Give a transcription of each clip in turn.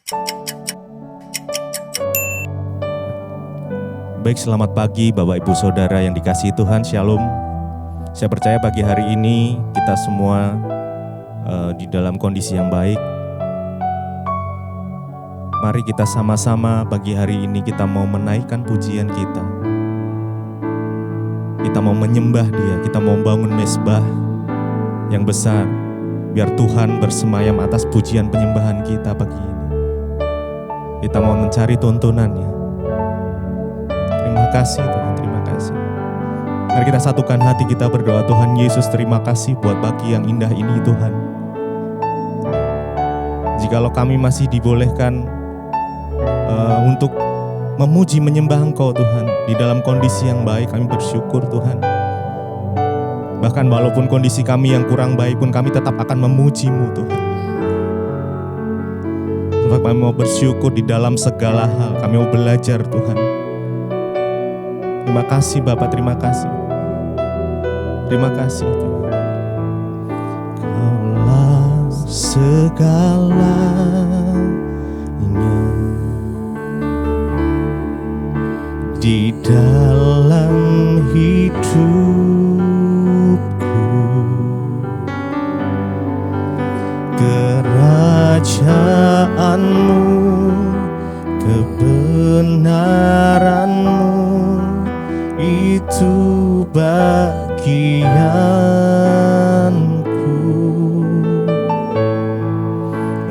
Baik, selamat pagi Bapak Ibu Saudara yang dikasihi Tuhan, Shalom. Saya percaya pagi hari ini kita semua di dalam kondisi yang baik. Mari kita sama-sama pagi hari ini kita mau menaikkan pujian kita. Kita mau menyembah Dia, kita mau bangun mezbah yang besar. Biar Tuhan bersemayam atas pujian penyembahan kita pagi ini. Kita mau mencari tuntunannya. Terima kasih Tuhan, terima kasih. Mari kita satukan hati kita berdoa. Tuhan Yesus, terima kasih buat pagi yang indah ini Tuhan. Jikalau kami masih dibolehkan untuk memuji menyembah Engkau Tuhan, di dalam kondisi yang baik kami bersyukur Tuhan. Bahkan walaupun kondisi kami yang kurang baik pun kami tetap akan memuji-Mu Tuhan. Sebab kami mau bersyukur di dalam segala hal, kami mau belajar Tuhan. Terima kasih Bapak, terima kasih. Terima kasih Tuhan. Kaulah segalanya di dalam hidupku. Kerajaan-Mu, kebenaran-Mu itu bagianku.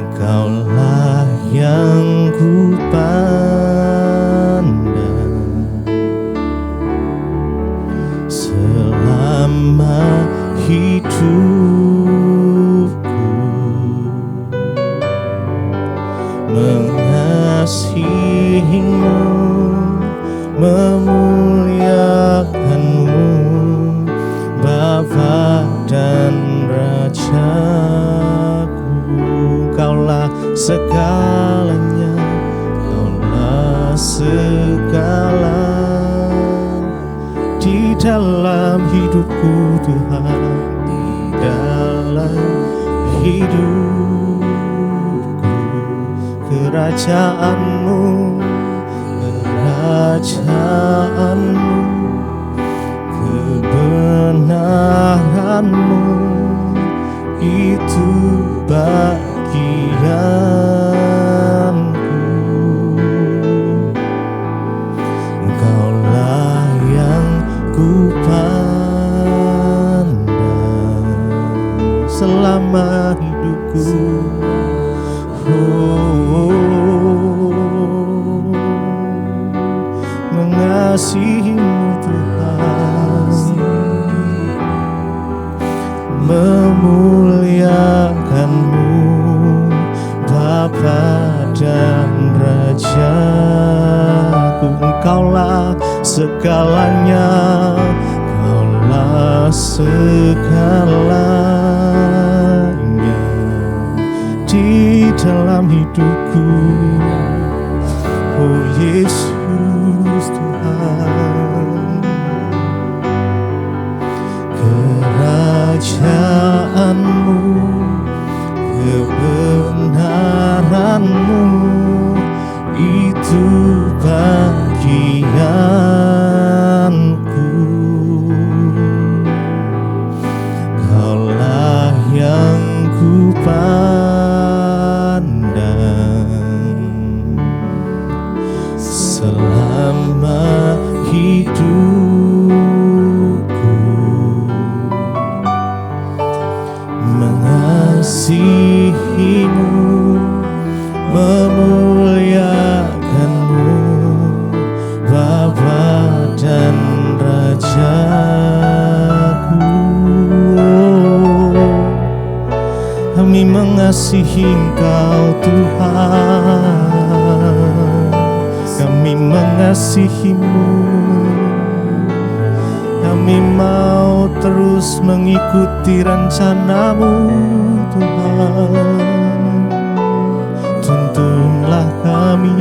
Engkaulah yang ku pandang selama hidupku. Mengasihi-Mu, memuliakan-Mu, Bapa dan Rajaku. Kaulah segalanya, Kaulah segala di dalam hidupku Tuhan, di dalam hidupku. Kerajaan-Mu, kerajaan-Mu, kebenaran-Mu itu bagianku. Engkaulah yang ku pandang selama hidupku. Mengasihi-Mu Tuhan, memuliakan-Mu, Bapa dan Rajaku. Engkaulah segalanya, Kaulah segalanya di dalam hidupku. Oh Yesus Tuhan, kerajaan-Mu, kebenaran-Mu itu bagianku. Kaulah yang ku pandang selama hidupku. Mengasihi-Mu, memuliakan-Mu, Bapa dan Rajaku. Kami mengasihi Engkau Tuhan, kami mengasihi-Mu. Kami mau terus mengikuti rencana-Mu Tuhan. Tuntunlah kami,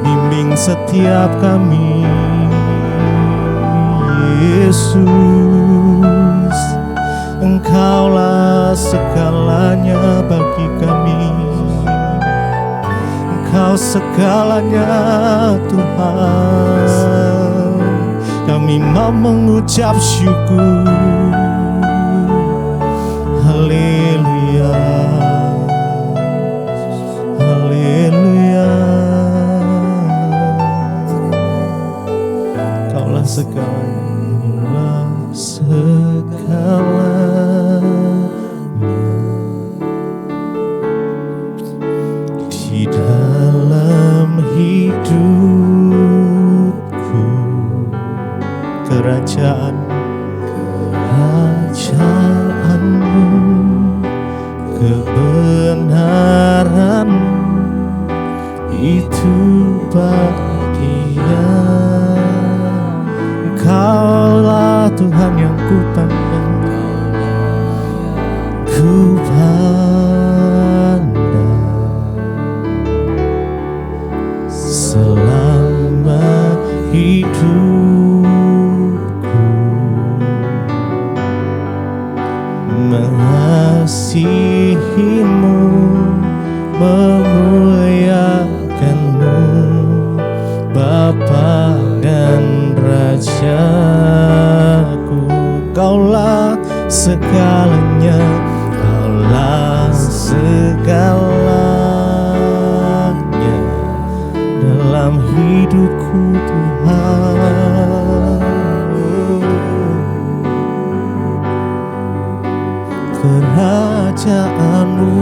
bimbing setiap kami Yesus. Engkaulah segalanya bagi kami. Engkau segalanya Tuhan. Kami mau mengucap syukur. Haleluya, haleluya. Kaulah segalanya, segalanya di dalam hidupku. Kerajaanmu, kebenaranmu, itu bagian. Engkaulah Tuhan yang kupandang, selama hidupku, mengasihimu, memuliakanmu, Bapa dan Rajaku. Kaulah segalanya, kaulah segalanya dalam hidupku Tuhan. Kerajaanmu,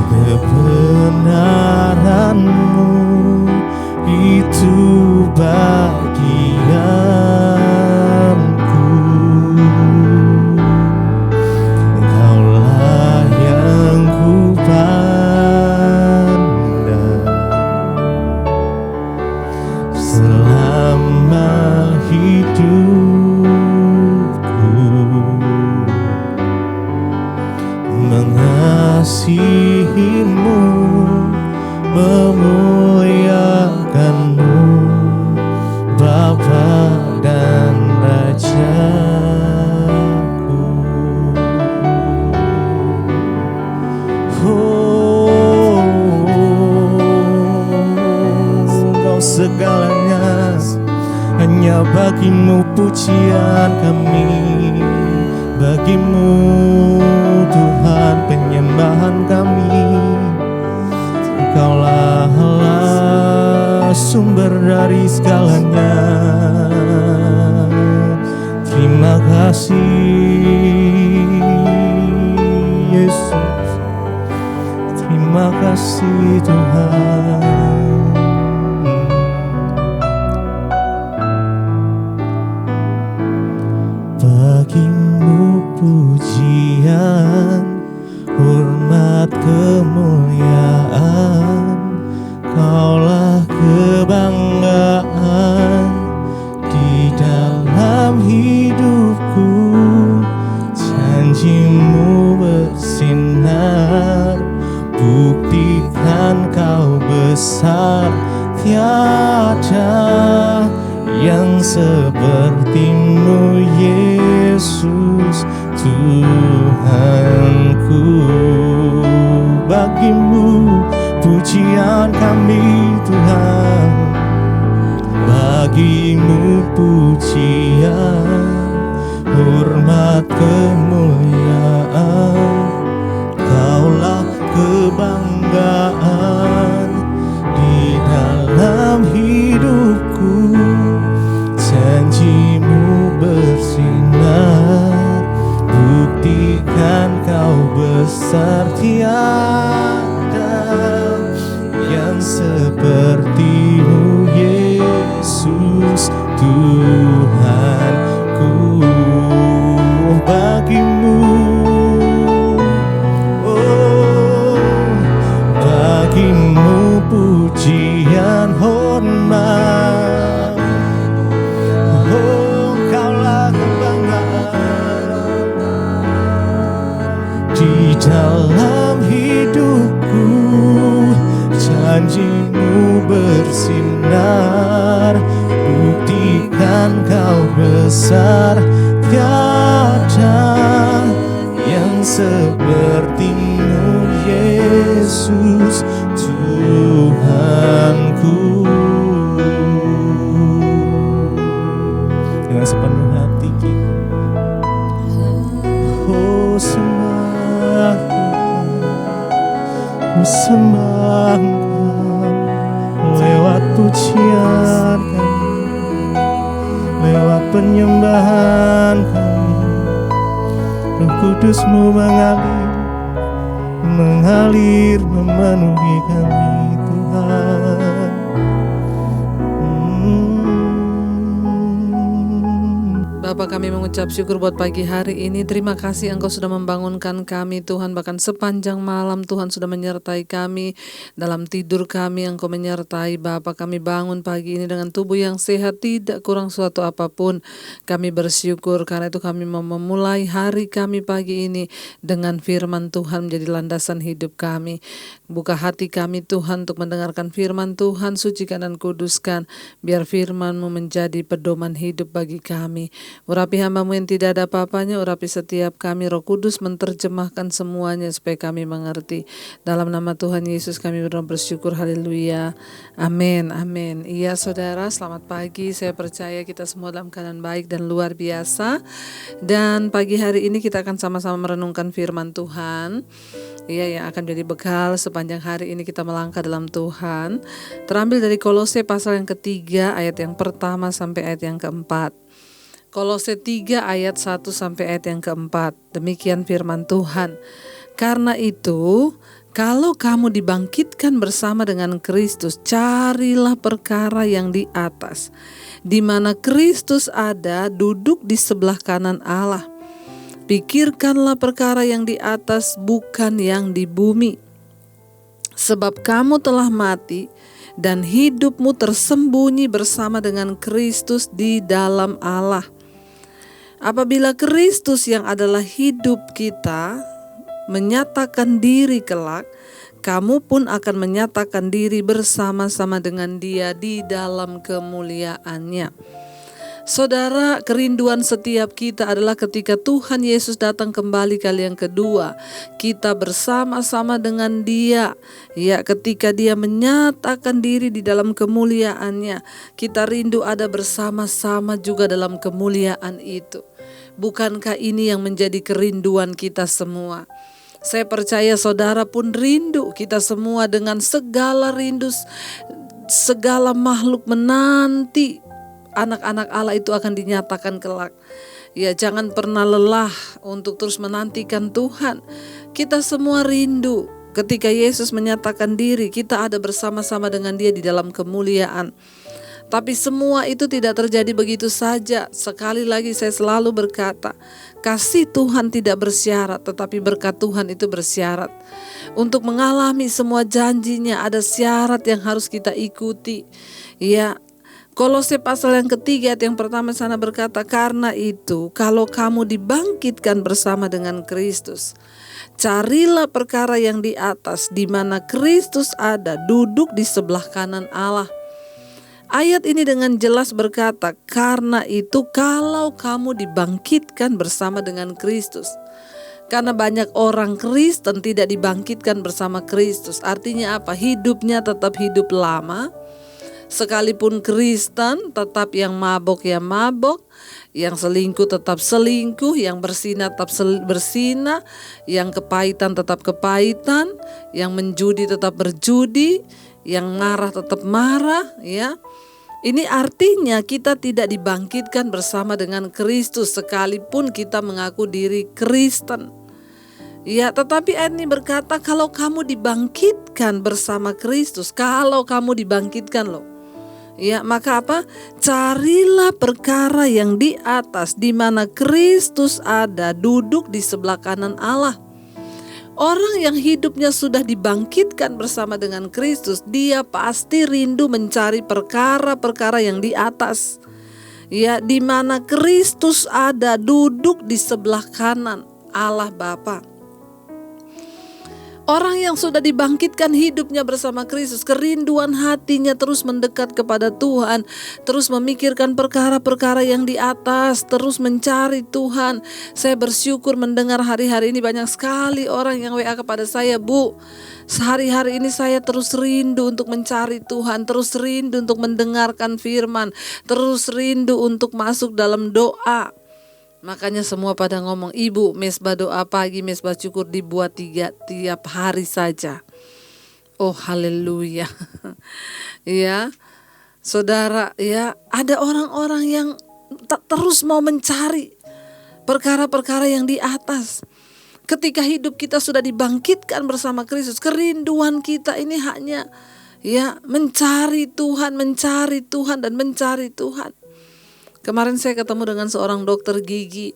kebenaranmu, itu bagianku. Engkaulah yang kupandang selama hidupku, mengasihimu, memuliakanmu, Bapa dan Rajaku. Oh, Engkau segalanya, hanya bagimu pujian kami, bagimu Tuhan penyembahan kami. Engkaulah Allah, sumber dari segalanya. Terima kasih Yesus, terima kasih Tuhan. Bagimu pujian, hormat, kemuliaan. Kaulah kebanggaan di dalam hidupku. Janjimu bersinar, buktikan kau besar. Tiada yang sepertimu Yesus Tuhanku. Bagimu pujian kami Tuhan, bagimu pujian, hormat, kemuliaan. Kaulah kebanggaan di dalam hidupku. Janjimu bersinar, buktikan kau besar. Tiada yang sepertimu Yesus Tuhanku. Bagimu, oh, bagimu pujian, hormat. Oh, Kaulah kebanggaan di dalam hidupku. Janjimu bersinar, buktikan kau besar. Tiada yang sepertimu Yesus Tuhanku. Dengan sepenuh hati kita, Oh sembah Engkau, sembah Engkau lewat pujian kami, lewat penyembahan kami. Roh Kudus-Mu mengalir memenuhi kami Tuhan. Bapa, kami mengucap syukur buat pagi hari ini. Terima kasih Engkau sudah membangunkan kami Tuhan. Bahkan sepanjang malam Tuhan sudah menyertai kami. Dalam tidur kami Engkau menyertai Bapa. Kami bangun pagi ini dengan tubuh yang sehat, tidak kurang suatu apapun. Kami bersyukur karena itu kami mau memulai hari kami pagi ini dengan firman Tuhan menjadi landasan hidup kami. Buka hati kami Tuhan untuk mendengarkan firman Tuhan, sucikan dan kuduskan. Biar firman-Mu menjadi pedoman hidup bagi kami. Urapi hamba-Mu yang tidak ada apa-apanya, urapi setiap kami. Roh Kudus menerjemahkan semuanya supaya kami mengerti. Dalam nama Tuhan Yesus kami bersyukur, haleluya, amin, amin. Iya saudara, selamat pagi. Saya percaya kita semua dalam keadaan baik dan luar biasa. Dan pagi hari ini kita akan sama-sama merenungkan firman Tuhan, iya, yang akan jadi bekal sepanjang hari ini kita melangkah dalam Tuhan. Terambil dari Kolose pasal yang ketiga ayat yang pertama sampai ayat yang keempat. Kolose 3 ayat 1 sampai ayat yang keempat. Demikian firman Tuhan. Karena itu, kalau kamu dibangkitkan bersama dengan Kristus, carilah perkara yang di atas, di mana Kristus ada, duduk di sebelah kanan Allah. Pikirkanlah perkara yang di atas, bukan yang di bumi. Sebab kamu telah mati, dan hidupmu tersembunyi bersama dengan Kristus di dalam Allah. Apabila Kristus yang adalah hidup kita menyatakan diri kelak, kamu pun akan menyatakan diri bersama-sama dengan Dia di dalam kemuliaannya. Saudara, kerinduan setiap kita adalah ketika Tuhan Yesus datang kembali kali yang kedua, kita bersama-sama dengan Dia. Ya, ketika Dia menyatakan diri di dalam kemuliaannya, kita rindu ada bersama-sama juga dalam kemuliaan itu. Bukankah ini yang menjadi kerinduan kita semua? Saya percaya saudara pun rindu, kita semua dengan segala rindu, segala makhluk menanti anak-anak Allah itu akan dinyatakan kelak. Ya, jangan pernah lelah untuk terus menantikan Tuhan. Kita semua rindu ketika Yesus menyatakan diri, kita ada bersama-sama dengan Dia di dalam kemuliaan. Tapi semua itu tidak terjadi begitu saja. Sekali lagi saya selalu berkata, kasih Tuhan tidak bersyarat, tetapi berkat Tuhan itu bersyarat. Untuk mengalami semua janjinya ada syarat yang harus kita ikuti. Ya, Kolose pasal yang ketiga ayat yang pertama sana berkata, karena itu kalau kamu dibangkitkan bersama dengan Kristus, carilah perkara yang di atas, di mana Kristus ada, duduk di sebelah kanan Allah. Ayat ini dengan jelas berkata, karena itu kalau kamu dibangkitkan bersama dengan Kristus. Karena banyak orang Kristen tidak dibangkitkan bersama Kristus. Artinya apa? Hidupnya tetap hidup lama. Sekalipun Kristen, tetap yang mabok ya mabok, yang selingkuh tetap selingkuh, yang bersinah tetap bersinah, yang kepahitan tetap kepahitan, yang menjudi tetap berjudi, yang marah tetap marah, ya. Ini artinya kita tidak dibangkitkan bersama dengan Kristus sekalipun kita mengaku diri Kristen. Ya, tetapi ayat ini berkata kalau kamu dibangkitkan bersama Kristus, kalau kamu dibangkitkan loh. Ya, maka apa? Carilah perkara yang di atas, di mana Kristus ada, duduk di sebelah kanan Allah. Orang yang hidupnya sudah dibangkitkan bersama dengan Kristus, dia pasti rindu mencari perkara-perkara yang di atas. Ya, di mana Kristus ada, duduk di sebelah kanan Allah Bapa. Orang yang sudah dibangkitkan hidupnya bersama Kristus, kerinduan hatinya terus mendekat kepada Tuhan, terus memikirkan perkara-perkara yang di atas, terus mencari Tuhan. Saya bersyukur mendengar hari-hari ini banyak sekali orang yang WA kepada saya, Bu. Sehari-hari ini saya terus rindu untuk mencari Tuhan, terus rindu untuk mendengarkan firman, terus rindu untuk masuk dalam doa. Makanya semua pada ngomong, Ibu, mesbah doa pagi, mesbah syukur dibuat tiap hari saja. Oh haleluya. Ya, saudara, ya, ada orang-orang yang terus mau mencari perkara-perkara yang di atas. Ketika hidup kita sudah dibangkitkan bersama Kristus, kerinduan kita ini hanya ya mencari Tuhan, dan mencari Tuhan. Kemarin saya ketemu dengan seorang dokter gigi.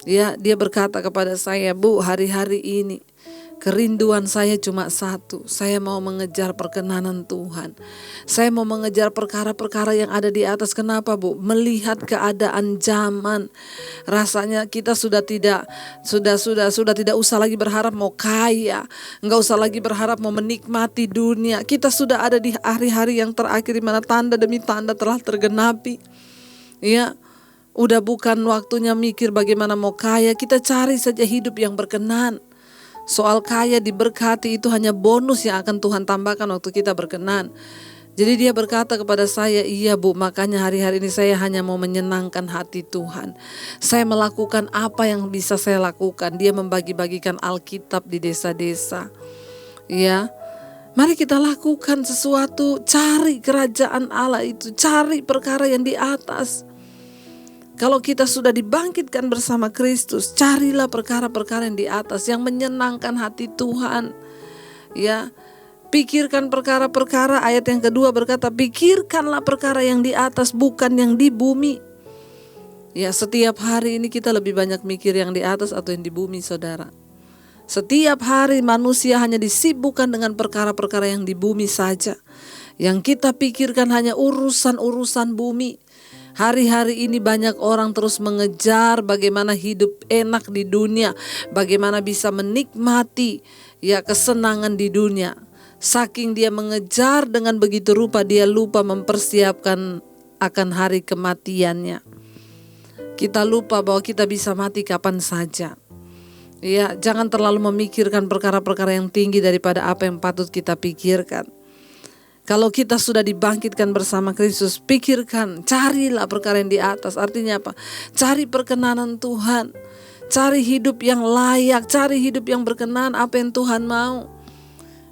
Ya, dia berkata kepada saya, Bu, hari-hari ini kerinduan saya cuma satu. Saya mau mengejar perkenanan Tuhan. Saya mau mengejar perkara-perkara yang ada di atas. Kenapa, Bu? Melihat keadaan zaman. Rasanya kita sudah tidak usah lagi berharap mau kaya. Enggak usah lagi berharap mau menikmati dunia. Kita sudah ada di hari-hari yang terakhir di mana tanda demi tanda telah tergenapi. Ya, udah bukan waktunya mikir bagaimana mau kaya, kita cari saja hidup yang berkenan. Soal kaya diberkati itu hanya bonus yang akan Tuhan tambahkan waktu kita berkenan. Jadi dia berkata kepada saya, iya Bu, makanya hari-hari ini saya hanya mau menyenangkan hati Tuhan. Saya melakukan apa yang bisa saya lakukan. Dia membagi-bagikan Alkitab di desa-desa. Ya, mari kita lakukan sesuatu, cari kerajaan Allah itu, cari perkara yang di atas. Kalau kita sudah dibangkitkan bersama Kristus, carilah perkara-perkara yang di atas, yang menyenangkan hati Tuhan. Ya, pikirkan perkara-perkara, ayat yang kedua berkata, pikirkanlah perkara yang di atas, bukan yang di bumi. Ya, setiap hari ini kita lebih banyak mikir yang di atas atau yang di bumi, saudara. Setiap hari manusia hanya disibukkan dengan perkara-perkara yang di bumi saja. Yang kita pikirkan hanya urusan-urusan bumi. Hari-hari ini banyak orang terus mengejar bagaimana hidup enak di dunia, bagaimana bisa menikmati ya kesenangan di dunia. Saking dia mengejar dengan begitu rupa, dia lupa mempersiapkan akan hari kematiannya. Kita lupa bahwa kita bisa mati kapan saja. Ya, jangan terlalu memikirkan perkara-perkara yang tinggi daripada apa yang patut kita pikirkan. Kalau kita sudah dibangkitkan bersama Kristus, pikirkan, carilah perkara yang di atas. Artinya apa? Cari perkenanan Tuhan, cari hidup yang layak, cari hidup yang berkenan, apa yang Tuhan mau.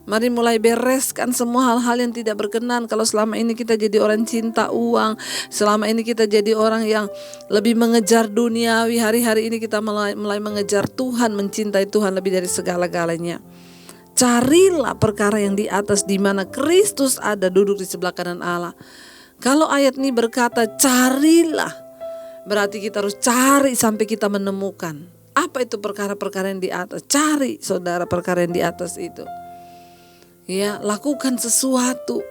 Mari mulai bereskan semua hal-hal yang tidak berkenan. Kalau selama ini kita jadi orang cinta uang, selama ini kita jadi orang yang lebih mengejar duniawi, hari-hari ini kita mulai mengejar Tuhan, mencintai Tuhan lebih dari segala-galanya. Carilah perkara yang di atas, di mana Kristus ada duduk di sebelah kanan Allah. Kalau ayat ini berkata carilah, berarti kita harus cari sampai kita menemukan. Apa itu perkara-perkara yang di atas? Cari, saudara, perkara yang di atas itu. Ya, lakukan sesuatu.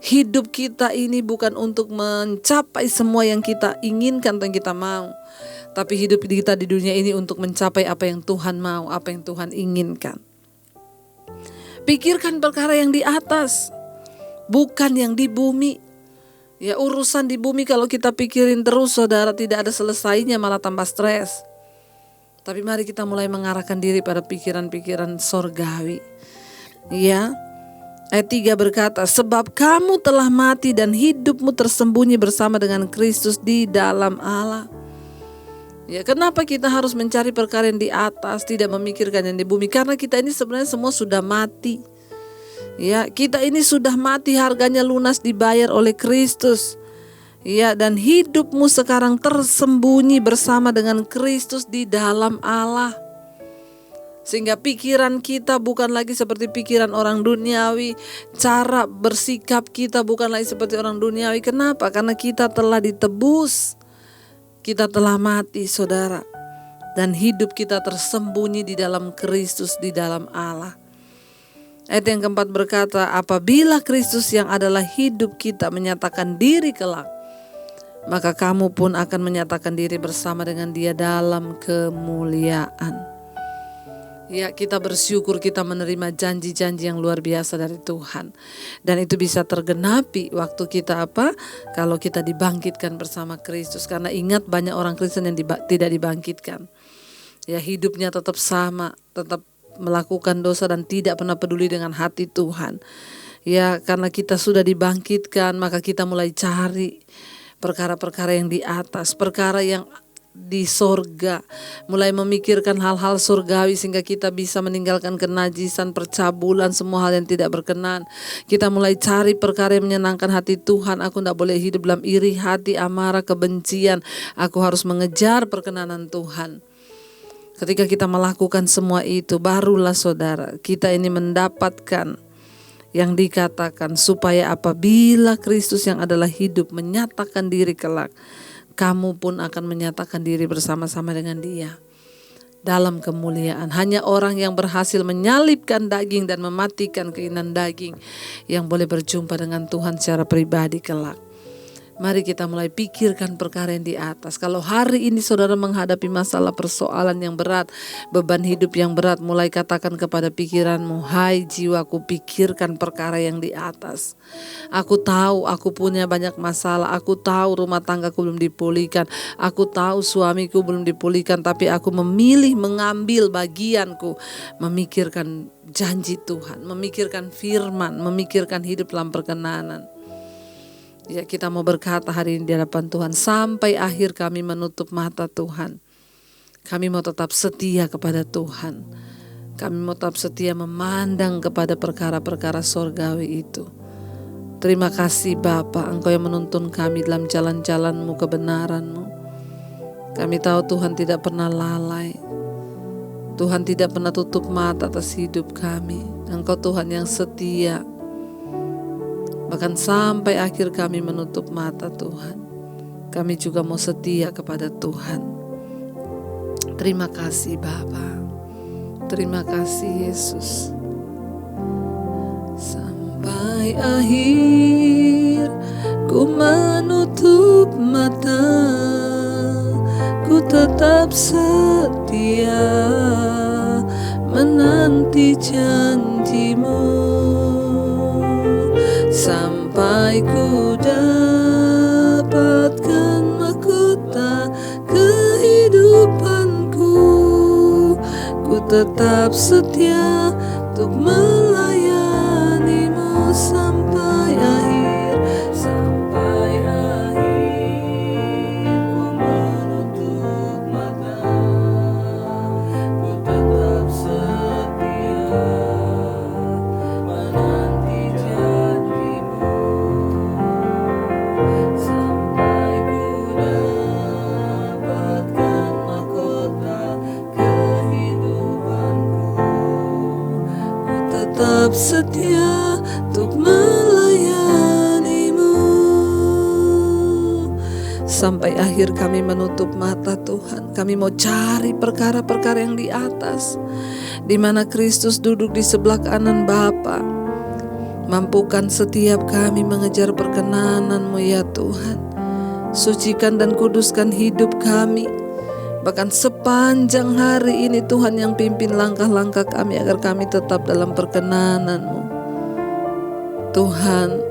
Hidup kita ini bukan untuk mencapai semua yang kita inginkan atau yang kita mau. Tapi hidup kita di dunia ini untuk mencapai apa yang Tuhan mau, apa yang Tuhan inginkan. Pikirkan perkara yang di atas, bukan yang di bumi. Ya, urusan di bumi kalau kita pikirin terus, saudara, tidak ada selesainya, malah tambah stres. Tapi mari kita mulai mengarahkan diri pada pikiran-pikiran sorgawi. Ya, ayat 3 berkata, sebab kamu telah mati dan hidupmu tersembunyi bersama dengan Kristus di dalam Allah. Ya, kenapa kita harus mencari perkara yang di atas, tidak memikirkan yang di bumi? Karena kita ini sebenarnya semua sudah mati. Ya, kita ini sudah mati, harganya lunas dibayar oleh Kristus. Ya, dan hidupmu sekarang tersembunyi bersama dengan Kristus di dalam Allah. Sehingga pikiran kita bukan lagi seperti pikiran orang duniawi, cara bersikap kita bukan lagi seperti orang duniawi. Kenapa? Karena kita telah ditebus. Kita telah mati, saudara, dan hidup kita tersembunyi di dalam Kristus, di dalam Allah. Ayat yang keempat berkata, apabila Kristus yang adalah hidup kita menyatakan diri kelak, maka kamu pun akan menyatakan diri bersama dengan Dia dalam kemuliaan. Ya, kita bersyukur kita menerima janji-janji yang luar biasa dari Tuhan. Dan itu bisa tergenapi waktu kita kalau kita dibangkitkan bersama Kristus. Karena ingat, banyak orang Kristen yang tidak dibangkitkan. Ya, hidupnya tetap sama, tetap melakukan dosa dan tidak pernah peduli dengan hati Tuhan. Ya, karena kita sudah dibangkitkan, maka kita mulai cari perkara-perkara yang di atas, perkara yang di sorga, mulai memikirkan hal-hal surgawi sehingga kita bisa meninggalkan kenajisan, percabulan, semua hal yang tidak berkenan. Kita mulai cari perkara yang menyenangkan hati Tuhan. Aku tidak boleh hidup dalam iri hati, amarah, kebencian. Aku harus mengejar perkenanan Tuhan. Ketika kita melakukan semua itu, barulah saudara, kita ini mendapatkan yang dikatakan supaya apabila Kristus yang adalah hidup menyatakan diri kelak, kamu pun akan menyatakan diri bersama-sama dengan Dia dalam kemuliaan. Hanya orang yang berhasil menyalibkan daging dan mematikan keinginan daging yang boleh berjumpa dengan Tuhan secara pribadi kelak. Mari kita mulai pikirkan perkara yang di atas. Kalau hari ini saudara menghadapi masalah persoalan yang berat, beban hidup yang berat, mulai katakan kepada pikiranmu, hai jiwaku, pikirkan perkara yang di atas. Aku tahu aku punya banyak masalah, aku tahu rumah tanggaku belum dipulihkan, aku tahu suamiku belum dipulihkan, tapi aku memilih mengambil bagianku, memikirkan janji Tuhan, memikirkan firman, memikirkan hidup dalam perkenanan. Ya, kita mau berkata hari ini di hadapan Tuhan, sampai akhir kami menutup mata Tuhan. Kami mau tetap setia kepada Tuhan. Kami mau tetap setia memandang kepada perkara-perkara sorgawi itu. Terima kasih Bapa, Engkau yang menuntun kami dalam jalan-jalan-Mu, kebenaran-Mu. Kami tahu Tuhan tidak pernah lalai. Tuhan tidak pernah tutup mata atas hidup kami. Engkau Tuhan yang setia. Bahkan sampai akhir kami menutup mata Tuhan, kami juga mau setia kepada Tuhan. Terima kasih Bapa. Terima kasih Yesus. Sampai akhir ku menutup mata, ku tetap setia menanti janji-Mu. Sampai ku dapatkan mahkota kehidupanku, ku tetap setia untuk melayani-Mu sampai akhir. Sampai akhir ku menutup mata, ku tetap setia menanti janji-Mu. Sampai ku dapatkan mahkota kehidupanku, ku tetap setia untuk melayani-Mu. Sampai akhir kami menutup mata Tuhan. Kami mau cari perkara-perkara yang di atas, di mana Kristus duduk di sebelah kanan Bapa. Mampukan setiap kami mengejar perkenanan-Mu ya Tuhan. Sucikan dan kuduskan hidup kami. Bahkan sepanjang hari ini Tuhan yang pimpin langkah-langkah kami agar kami tetap dalam perkenanan-Mu. Tuhan,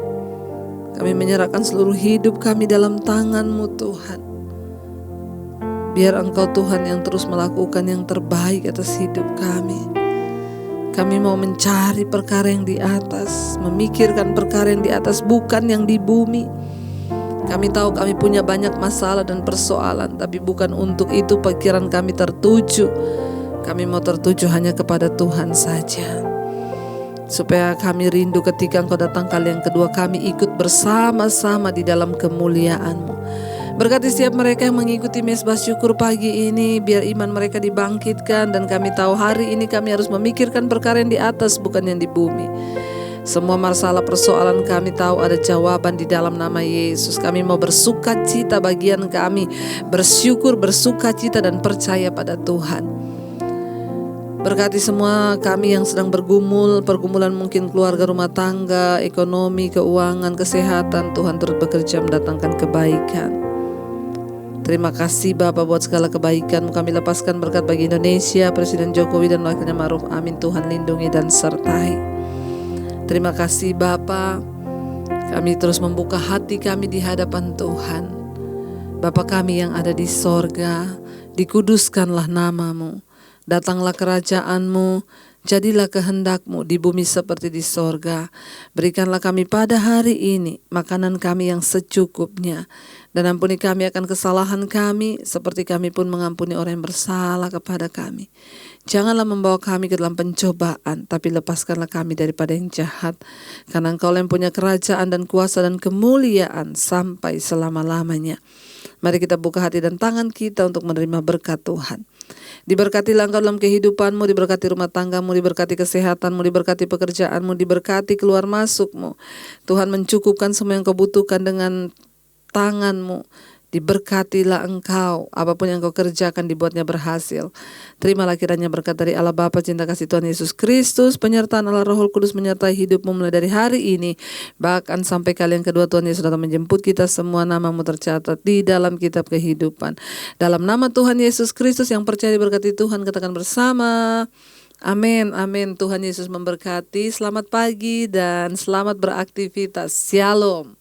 kami menyerahkan seluruh hidup kami dalam tangan-Mu Tuhan. Biar Engkau Tuhan yang terus melakukan yang terbaik atas hidup kami. Kami mau mencari perkara yang di atas, memikirkan perkara yang di atas, bukan yang di bumi. Kami tahu kami punya banyak masalah dan persoalan, tapi bukan untuk itu pikiran kami tertuju. Kami mau tertuju hanya kepada Tuhan saja. Supaya kami rindu ketika Engkau datang kali yang kedua, kami ikut bersama-sama di dalam kemuliaan-Mu. Berkati setiap mereka yang mengikuti Mezbah Syukur pagi ini, biar iman mereka dibangkitkan, dan kami tahu hari ini kami harus memikirkan perkara yang di atas, bukan yang di bumi. Semua masalah persoalan kami tahu ada jawaban di dalam nama Yesus. Kami mau bersukacita, bagian kami bersyukur, bersukacita dan percaya pada Tuhan. Berkati semua kami yang sedang bergumul, pergumulan mungkin keluarga, rumah tangga, ekonomi, keuangan, kesehatan. Tuhan turut bekerja mendatangkan kebaikan. Terima kasih Bapa buat segala kebaikan-Mu. Kami lepaskan berkat bagi Indonesia, Presiden Jokowi dan wakilnya Ma'ruf Amin. Tuhan lindungi dan sertai. Terima kasih Bapa. Kami terus membuka hati kami di hadapan Tuhan. Bapa kami yang ada di sorga, dikuduskanlah nama-Mu. Datanglah kerajaan-Mu, jadilah kehendak-Mu di bumi seperti di sorga. Berikanlah kami pada hari ini makanan kami yang secukupnya. Dan ampuni kami akan kesalahan kami, seperti kami pun mengampuni orang yang bersalah kepada kami. Janganlah membawa kami ke dalam pencobaan, tapi lepaskanlah kami daripada yang jahat. Karena Engkau yang punya kerajaan dan kuasa dan kemuliaan sampai selama-lamanya. Mari kita buka hati dan tangan kita untuk menerima berkat Tuhan. Diberkatilah Engkau dalam kehidupanmu, diberkati rumah tanggamu, diberkati kesehatanmu, diberkati pekerjaanmu, diberkati keluar masukmu. Tuhan mencukupkan semua yang kau butuhkan dengan tangan-Mu. Diberkatilah Engkau, apapun yang Kau kerjakan dibuatnya berhasil. Terimalah kiranya berkat dari Allah Bapa, cinta kasih Tuhan Yesus Kristus, penyertaan Allah Roh Kudus menyertai hidupmu mulai dari hari ini, bahkan sampai kali yang kedua Tuhan Yesus datang menjemput kita semua. Nama-Mu tercatat di dalam kitab kehidupan. Dalam nama Tuhan Yesus Kristus yang percaya diberkati Tuhan, katakan bersama, amin, amin. Tuhan Yesus memberkati. Selamat pagi dan selamat beraktivitas. Shalom.